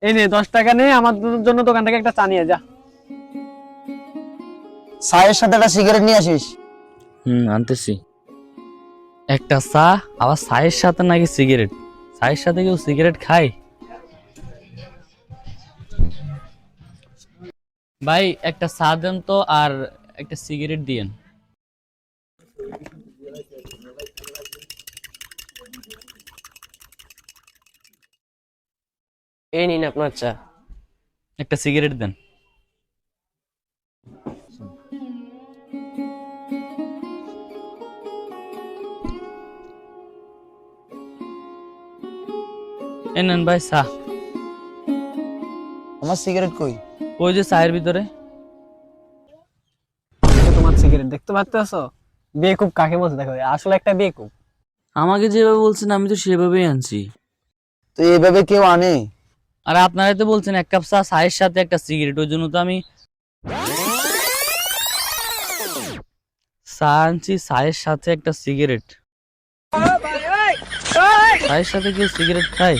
এই নে 10 টাকা নে, আমার জন্য দোকান থেকে একটা চা নিয়ে যা। চায়ের সাথে একটা সিগারেট নিয়ে আসিস। আনতেছি। একটা চা, আবার চায়ের সাথে নাকি সিগারেট? চায়ের সাথে কেউ সিগারেট খায়? ভাই একটা চা দেন তো, আর একটা সিগারেট দিয়েন। এই নিন আপনার চা। একটা সিগারেট দেন। এই নেন ভাই চা। আমার সিগারেট কই? ওই যে চায়ের ভিতরে। তোমার সিগারেট দেখতে পাচ্ছো? বেকুব কাকে বলছে দেখো, আসলে একটা বেকুব। আমাকে যেভাবে বলছেন আমি তো সেভাবেই আনছি। তো এইভাবে কেউ আনে? আর আপনারাই তো বলছেন এক কাপ চা, চায়ের সাথে একটা সিগারেট, ওই জন্য তো আমি চা আনছি, চায়ের সাথে একটা সিগারেট। চায়ের সাথে কেউ সিগারেট খায়?